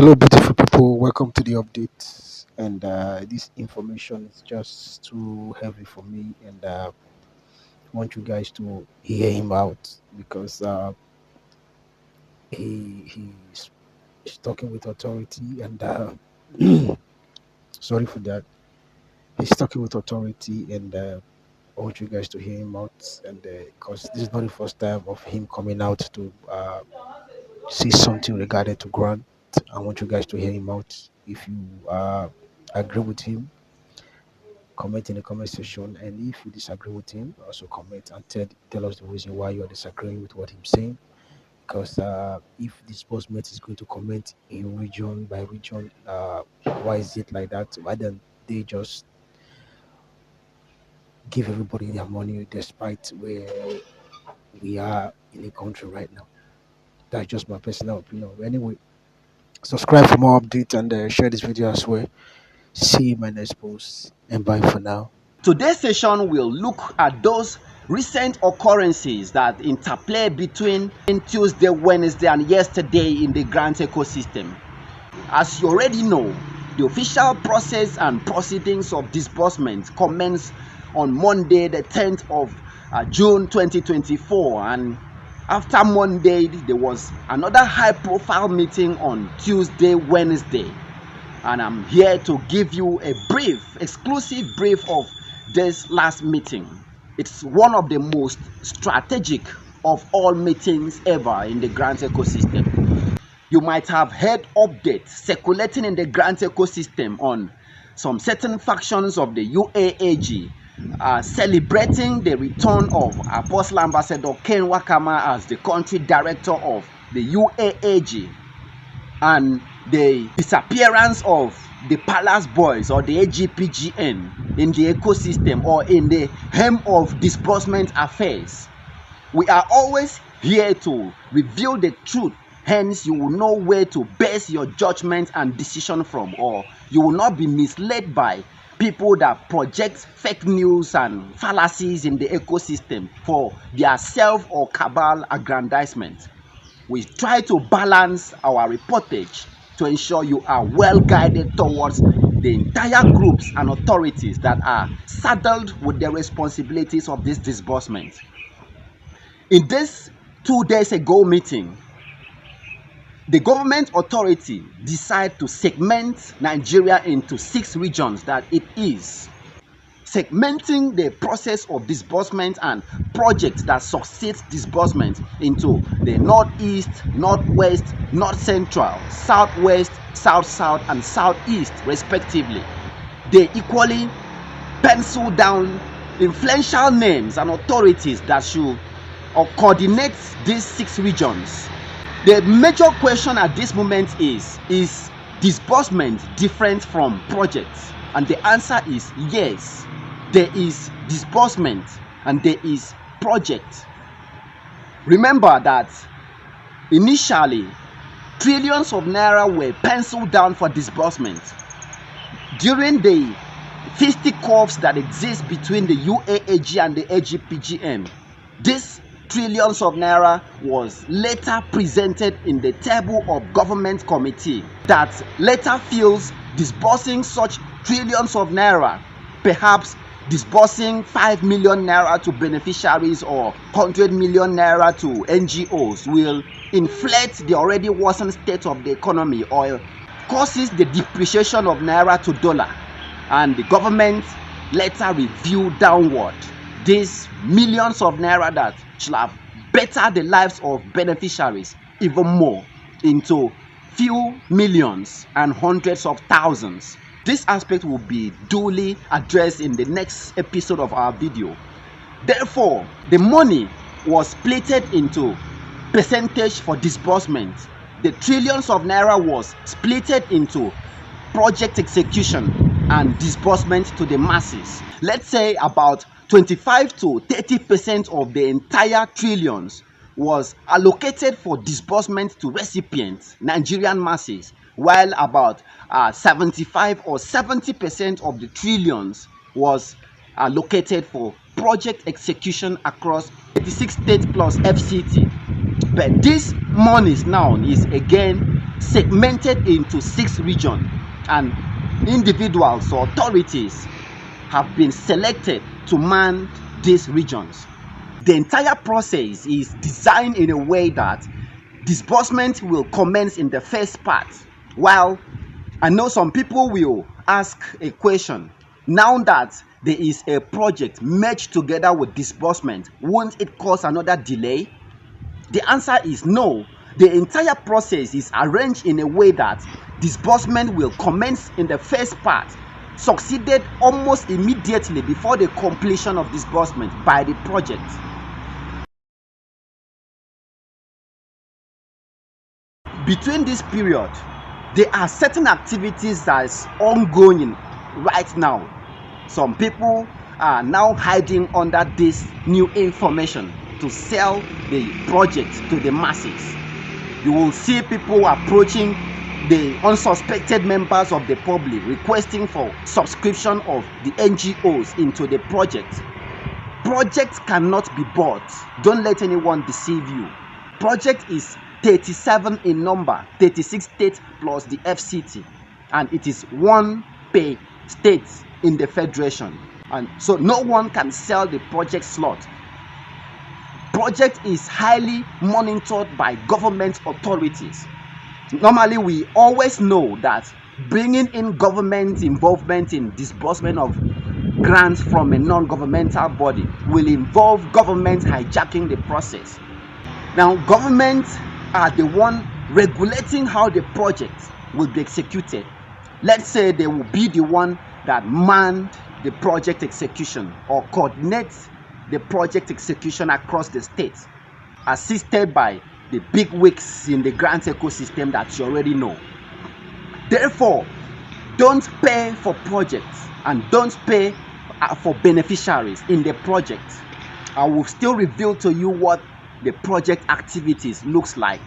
Hello, beautiful people. Welcome to the update. And this information is just too heavy for me, and I want you guys to hear him out because he's talking with authority, and sorry for that. He's talking with authority, and I want you guys to hear him out, and because this is not the first time of him coming out to say something regarding to grant. I want you guys to hear him out. If you agree with him, comment in the comment section, and if you disagree with him, also comment and tell us the reason why you are disagreeing with what he's saying. Because if disbursement is going to comment in region by region, why is it like that? Why don't they just give everybody their money despite where we are in the country right now? That's just my personal opinion. But anyway, subscribe for more updates and share this video as well. See you in my next post, and bye for now. Today's session will look at those recent occurrences that interplay between Tuesday, Wednesday, and yesterday in the grant ecosystem. As you already know, the official process and proceedings of disbursement commenced on Monday, the 10th of June 2024, and after Monday, there was another high-profile meeting on Tuesday, Wednesday, and I'm here to give you a exclusive brief of this last meeting. It's one of the most strategic of all meetings ever in the grant ecosystem. You might have heard updates circulating in the grant ecosystem on some certain factions of the UAAG celebrating the return of Apostle Ambassador Ken Wakama as the country director of the UAAG, and the disappearance of the Palace Boys or the AGPGN in the ecosystem or in the hem of disbursement affairs. We are always here to reveal the truth, hence you will know where to base your judgment and decision from, or you will not be misled by people that project fake news and fallacies in the ecosystem for their self or cabal aggrandizement. We try to balance our reportage to ensure you are well guided towards the entire groups and authorities that are saddled with the responsibilities of this disbursement. In this 2 days ago meeting, the government authority decided to segment Nigeria into 6 regions that it is, segmenting the process of disbursement and projects that succeeds disbursement into the northeast, northwest, north central, southwest, south-south, and southeast respectively. They equally pencil down influential names and authorities that should coordinate these 6 regions. The major question at this moment is disbursement different from projects? And the answer is yes. There is disbursement and there is project. Remember that initially trillions of naira were penciled down for disbursement. During the fisticuffs that exist between the UAAG and the AGPGN, this trillions of naira was later presented in the table of government committee that later feels disbursing such trillions of naira, perhaps disbursing 5 million naira to beneficiaries or 100 million naira to NGOs, will inflate the already worsened state of the economy or causes the depreciation of naira to dollar, and the government later review downward these millions of naira that should have bettered the lives of beneficiaries even more into few millions and hundreds of thousands. This aspect will be duly addressed in the next episode of our video. Therefore, the money was split into percentage for disbursement. The trillions of naira was split into project execution and disbursement to the masses. Let's say about 25 to 30% of the entire trillions was allocated for disbursement to recipients, Nigerian masses, while about 75 or 70% of the trillions was allocated for project execution across 86 states plus FCT. But this money now is again segmented into 6 regions, and individuals or authorities have been selected to man these regions. The entire process is designed in a way that disbursement will commence in the first part. While I know some people will ask a question, now that there is a project merged together with disbursement, won't it cause another delay? The answer is no. The entire process is arranged in a way that disbursement will commence in the first part, succeeded almost immediately before the completion of disbursement by the project. Between this period, there are certain activities that is ongoing right now. Some people are now hiding under this new information to sell the project to the masses. You will see people approaching the unsuspected members of the public requesting for subscription of the NGOs into the project. Project cannot be bought. Don't let anyone deceive you. Project is 37 in number, 36 states plus the FCT, and it is one per state in the federation, and so no one can sell the project slot. Project is highly monitored by government authorities. Normally, we always know that bringing in government involvement in disbursement of grants from a non-governmental body will involve government hijacking the process. Now, governments are the one regulating how the project will be executed. Let's say they will be the one that manned the project execution or coordinates the project execution across the states, assisted by the big wigs in the grant ecosystem that you already know. Therefore, don't pay for projects and don't pay for beneficiaries in the project. I will still reveal to you what the project activities looks like.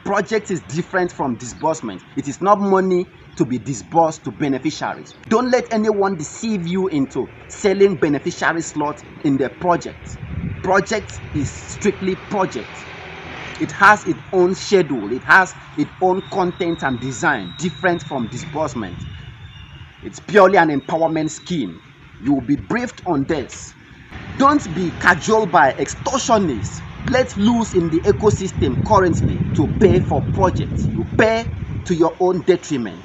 Project is different from disbursement. It is not money to be disbursed to beneficiaries. Don't let anyone deceive you into selling beneficiary slots in the project. Project is strictly project. It has its own schedule. It has its own content and design, different from disbursement. It's purely an empowerment scheme. You will be briefed on this. Don't be cajoled by extortionists let loose in the ecosystem currently to pay for projects. You pay to your own detriment.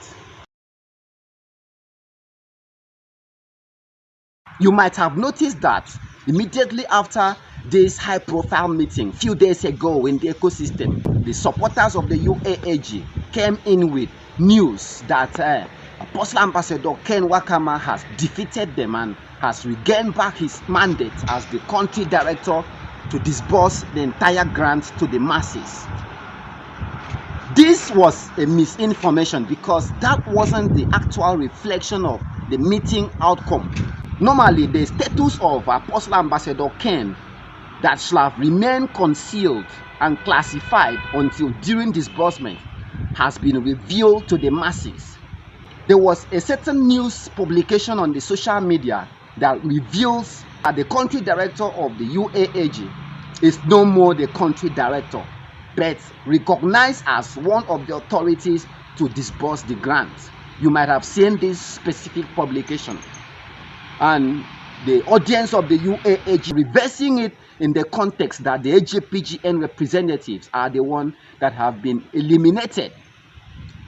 You might have noticed that immediately after this high-profile meeting few days ago in the ecosystem, the supporters of the UAAG came in with news that Apostle Ambassador Ken Wakama has defeated them and has regained back his mandate as the country director to disburse the entire grant to the masses. This was a misinformation because that wasn't the actual reflection of the meeting outcome. Normally, the status of Apostle Ambassador Ken that shall have remained concealed and classified until during disbursement has been revealed to the masses. There was a certain news publication on the social media that reveals that the country director of the UAAG is no more the country director, but recognized as one of the authorities to disburse the grant. You might have seen this specific publication, and the audience of the UAAG reversing it in the context that the AGPGN representatives are the ones that have been eliminated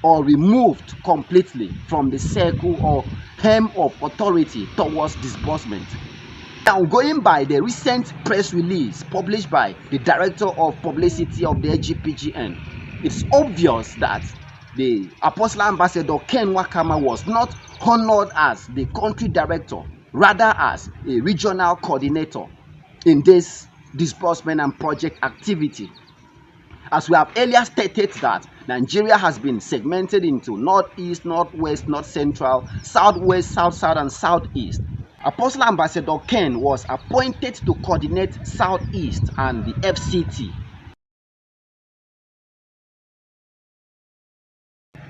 or removed completely from the circle or hem of authority towards disbursement. Now, going by the recent press release published by the Director of Publicity of the AGPGN, it's obvious that the Apostle Ambassador Ken Wakama was not honored as the country director, rather as a regional coordinator in this disbursement and project activity. As we have earlier stated that Nigeria has been segmented into northeast, northwest, north central, southwest, south south, and southeast. Apostle Ambassador Ken was appointed to coordinate southeast and the FCT.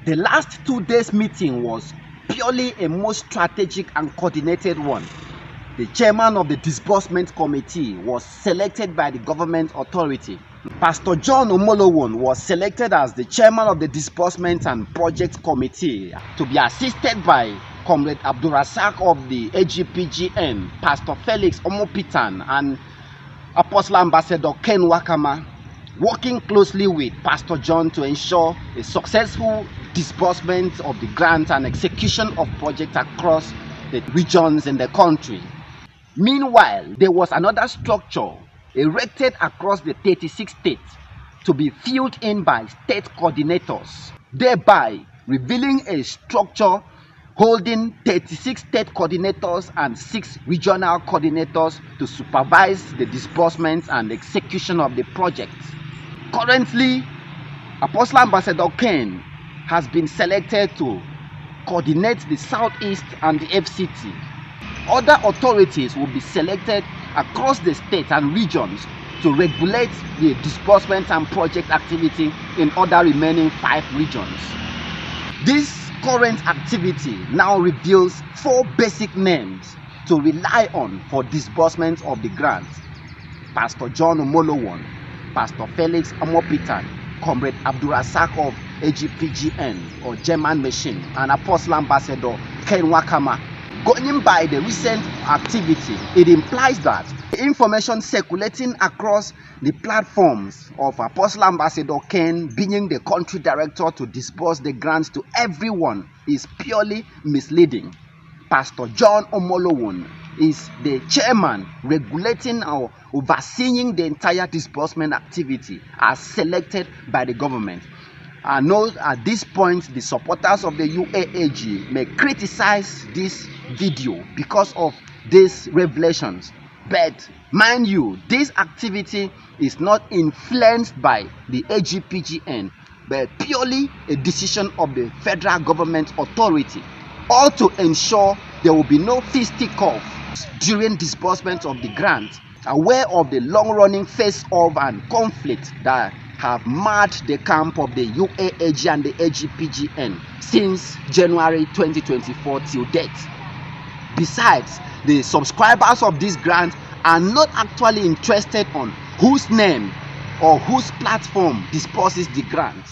The last 2 days meeting was purely a most strategic and coordinated one. The chairman of the disbursement committee was selected by the government authority Pastor John Omolowon was selected as the chairman of the Disbursement and Project Committee to be assisted by Comrade Abdurasak of the AGPGN, Pastor Felix Omopitan, and Apostle Ambassador Ken Wakama, working closely with Pastor John to ensure a successful disbursement of the grant and execution of projects across the regions in the country. Meanwhile, there was another structure erected across the 36 states to be filled in by state coordinators, thereby revealing a structure holding 36 state coordinators and 6 regional coordinators to supervise the disbursements and execution of the projects. Currently, Apostle Ambassador Ken has been selected to coordinate the Southeast and the FCT. Other authorities will be selected across the state and regions to regulate the disbursement and project activity in other remaining 5 regions. This current activity now reveals 4 basic names to rely on for disbursement of the grant: Pastor John Omolowon, Pastor Felix Omopitan, Comrade Abdurasak of AGPGN or German Machine, and Apostle Ambassador Ken Wakama. Going by the recent activity, it implies that the information circulating across the platforms of Apostle Ambassador Ken being the country director to disburse the grants to everyone is purely misleading. Pastor John Omolowon is the chairman regulating or overseeing the entire disbursement activity as selected by the government. I know at this point the supporters of the UAAG may criticize this video because of these revelations, but mind you, this activity is not influenced by the AGPGN but purely a decision of the federal government authority, all to ensure there will be no fisticuffs during disbursement of the grant, aware of the long-running face-off and conflict that have marred the camp of the UAAG and the AGPGN since January 2024 till date. Besides, the subscribers of this grant are not actually interested on whose name or whose platform disburses the grant.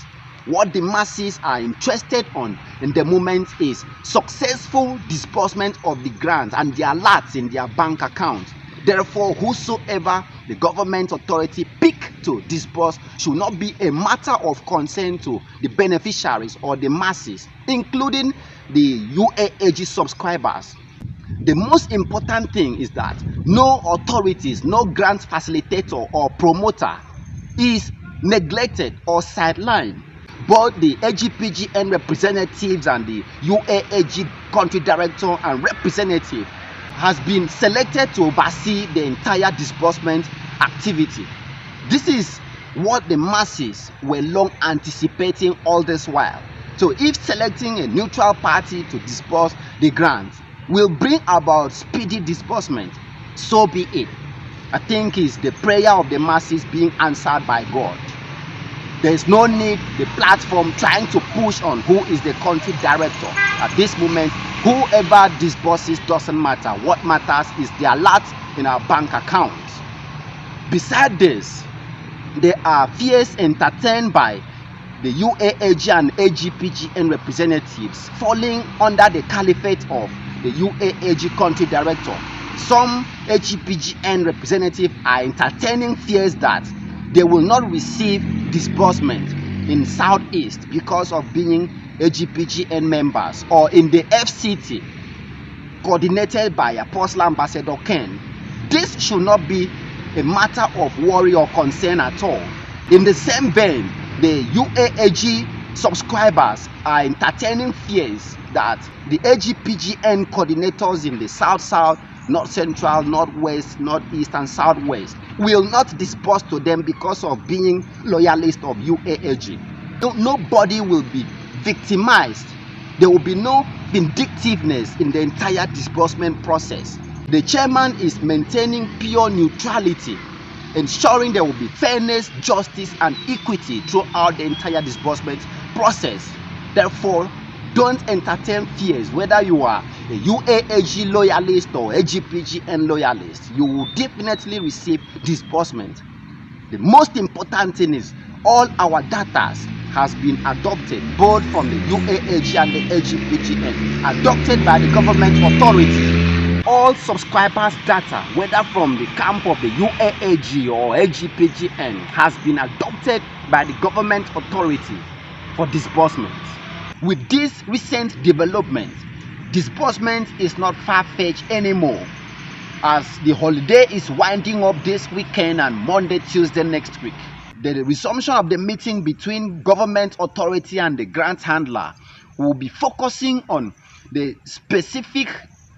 What the masses are interested on in the moment is successful disbursement of the grant and the alerts in their bank account. Therefore, whosoever the government authority pick to disburse should not be a matter of concern to the beneficiaries or the masses, including the UAAG subscribers. The most important thing is that no authorities, no grant facilitator or promoter is neglected or sidelined. Both the AGPGN representatives and the UAAG country director and representative has been selected to oversee the entire disbursement activity. This is what the masses were long anticipating all this while. So if selecting a neutral party to disburse the grant will bring about speedy disbursement, so be it. I think it's the prayer of the masses being answered by God. There is no need the platform trying to push on who is the country director. At this moment, whoever disburses doesn't matter. What matters is the alert in our bank accounts. Beside this, there are fears entertained by the UAAG and AGPGN representatives falling under the caliphate of the UAAG country director. Some AGPGN representatives are entertaining fears that they will not receive disbursement in Southeast because of being AGPGN members, or in the FCT coordinated by Apostle Ambassador Ken. This should not be a matter of worry or concern at all. In the same vein, the UAAG subscribers are entertaining fears that the AGPGN coordinators in the South, North Central, Northwest, Northeast, and Southwest will not disburse to them because of being loyalists of UAAG. Nobody will be victimized. There will be no vindictiveness in the entire disbursement process. The chairman is maintaining pure neutrality, ensuring there will be fairness, justice, and equity throughout the entire disbursement process. Therefore, don't entertain fears. Whether you are a UAAG loyalist or AGPGN loyalist, you will definitely receive disbursement. The most important thing is all our data has been adopted both from the UAAG and the AGPGN, adopted by the government authority. All subscribers' data, whether from the camp of the UAAG or AGPGN, has been adopted by the government authority for disbursement. With this recent development, disbursement is not far-fetched anymore, as the holiday is winding up this weekend and Monday, Tuesday next week. The resumption of the meeting between government authority and the grant handler will be focusing on the specific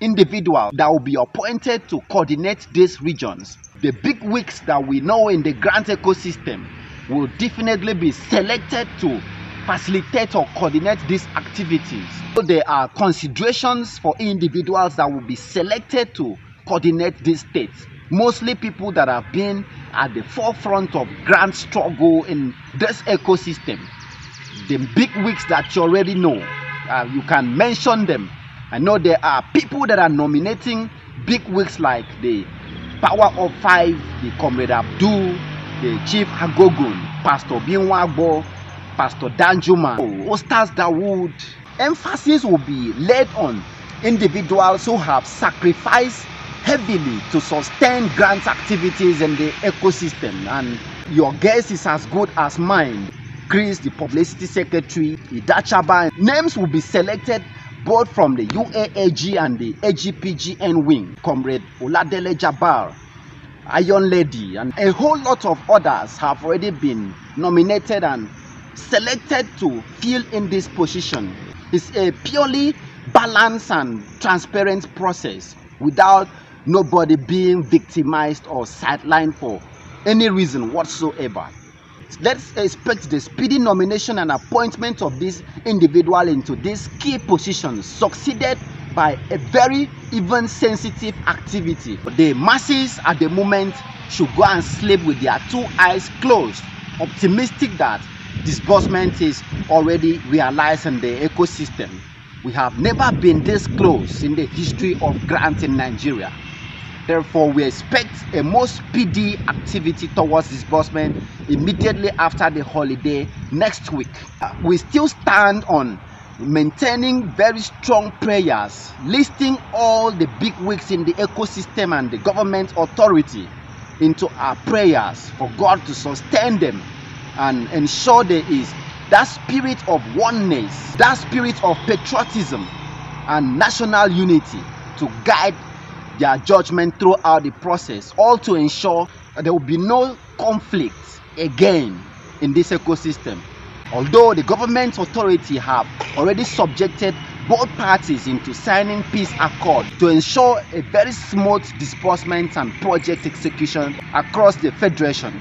individual that will be appointed to coordinate these regions. The big wigs that we know in the grant ecosystem will definitely be selected to facilitate or coordinate these activities. So there are considerations for individuals that will be selected to coordinate these states, mostly people that have been at the forefront of grant struggle in this ecosystem. The big wigs that you already know, you can mention them. I know there are people that are nominating big wigs like the Power of Five, the Comrade Abdul, the Chief Agogun, Pastor Binwagbo, Pastor Danjuma, Ostaz Dawood. Emphasis will be laid on individuals who have sacrificed heavily to sustain grant activities in the ecosystem, and your guess is as good as mine. Chris, the publicity secretary, Idachaba. Names will be selected both from the UAAG and the AGPGN wing. Comrade Oladele Jabbar, Iron Lady, and a whole lot of others have already been nominated and selected to fill in this position. It's a purely balanced and transparent process without nobody being victimized or sidelined for any reason whatsoever. Let's expect the speedy nomination and appointment of this individual into these key positions, succeeded by a very even sensitive activity. The masses at the moment should go and sleep with their two eyes closed, optimistic that disbursement is already realized in the ecosystem. We have never been this close in the history of grant in Nigeria. Therefore, we expect a more speedy activity towards disbursement immediately after the holiday next week. We still stand on maintaining very strong prayers, listing all the big wigs in the ecosystem and the government authority into our prayers for God to sustain them and ensure there is that spirit of oneness, that spirit of patriotism and national unity to guide their judgment throughout the process, all to ensure that there will be no conflict again in this ecosystem. Although the government authority have already subjected both parties into signing peace accord to ensure a very smooth disbursement and project execution across the federation.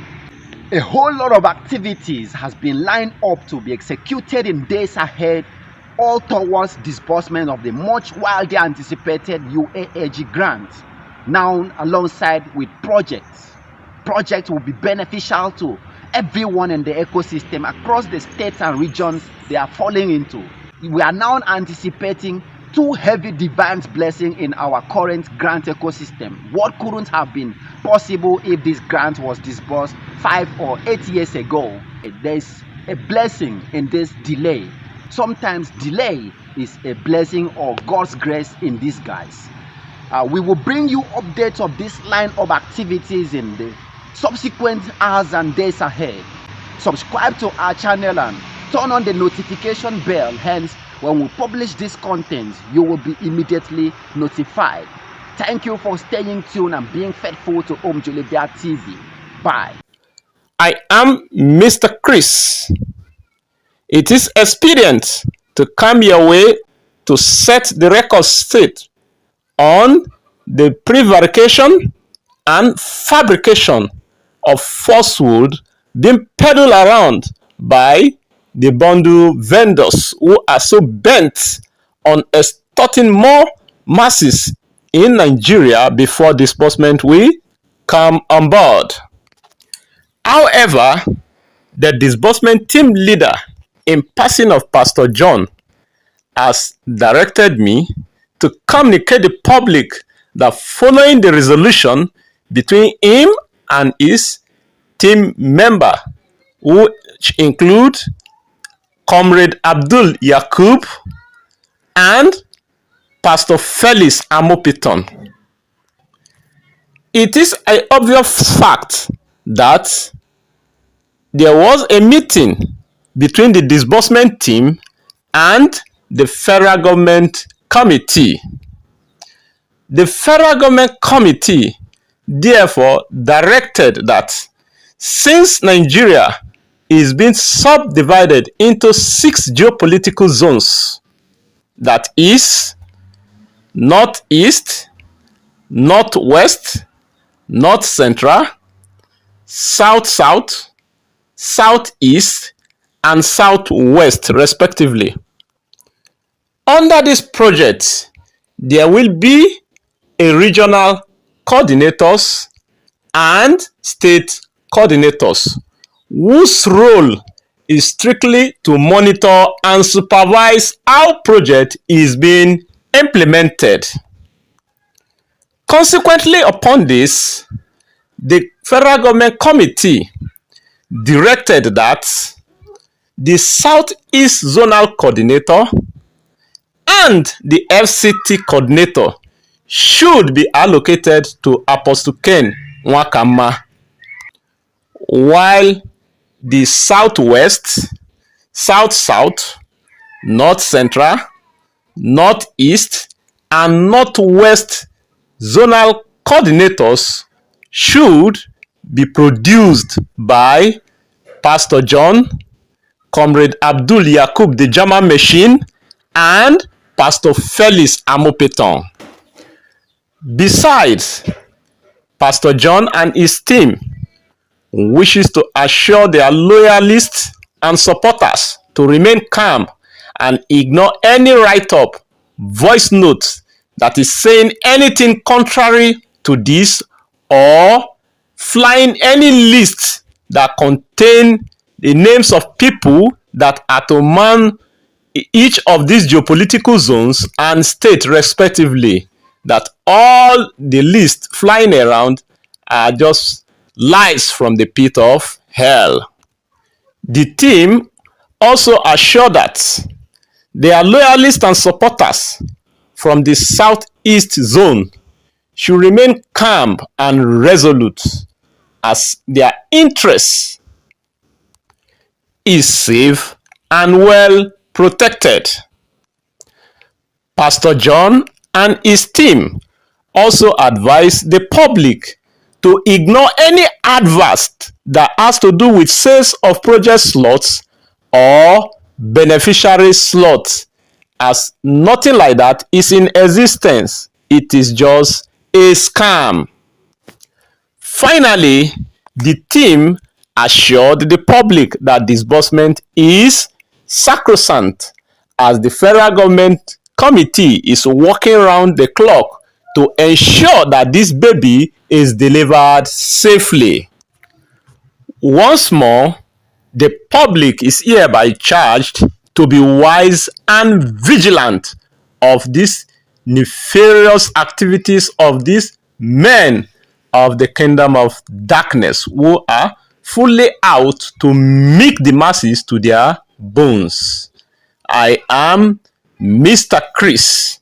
A whole lot of activities has been lined up to be executed in days ahead, all towards disbursement of the much widely anticipated UAAG grant, now alongside with projects. Projects will be beneficial to everyone in the ecosystem across the states and regions they are falling into. We are now anticipating two heavy divine blessings in our current grant ecosystem. What couldn't have been possible if this grant was disbursed 5 or 8 years ago? There's a blessing in this delay. Sometimes delay is a blessing or God's grace in disguise. We will bring you updates of this line of activities in the subsequent hours and days ahead. Subscribe to our channel and turn on the notification bell. Hence, when we publish this content, you will be immediately notified. Thank you for staying tuned and being faithful to Omjolibia TV. Bye. I am Mr. Chris. It is expedient to come your way to set the record straight on the prevarication and fabrication of falsehood being peddled around by the bundle vendors who are so bent on extorting more masses in Nigeria before disbursement will come on board. However, the disbursement team leader in person of Pastor John has directed me to communicate to the public that following the resolution between him and his team member, which include Comrade Abdul Yakub and Pastor Felix Amopiton. It is an obvious fact that there was a meeting between the disbursement team and the federal government committee. The federal government committee therefore directed that since Nigeria is being subdivided into 6 geopolitical zones, that is northeast, northwest, north central, south-south, southeast, and southwest, respectively. Under this project, there will be a regional coordinators and state coordinators whose role is strictly to monitor and supervise how project is being implemented. Consequently upon this, the federal government committee directed that the Southeast Zonal Coordinator and the FCT Coordinator should be allocated to Apostle Ken Nwakama, while the Southwest, South-South, North Central, Northeast, and Northwest Zonal Coordinators should be produced by Pastor John, Comrade Abdul Yakub the German Machine, and Pastor Felix Amopeton. Besides, Pastor John and his team wishes to assure their loyalists and supporters to remain calm and ignore any write-up, voice note that is saying anything contrary to this, or flying any lists that contain the names of people that are to man each of these geopolitical zones and state respectively, that all the lists flying around are just lies from the pit of hell. The team also assured that their loyalists and supporters from the southeast zone should remain calm and resolute, as their interests is safe and well protected. Pastor John and his team also advised the public to ignore any adverse that has to do with sales of project slots or beneficiary slots, as nothing like that is in existence. It is just a scam. Finally, the team assured the public that disbursement is sacrosanct, as the federal government committee is working around the clock to ensure that this baby is delivered safely. Once more, the public is hereby charged to be wise and vigilant of these nefarious activities of these men of the kingdom of darkness, who are fully out to make the masses to their bones. I am Mr. Chris.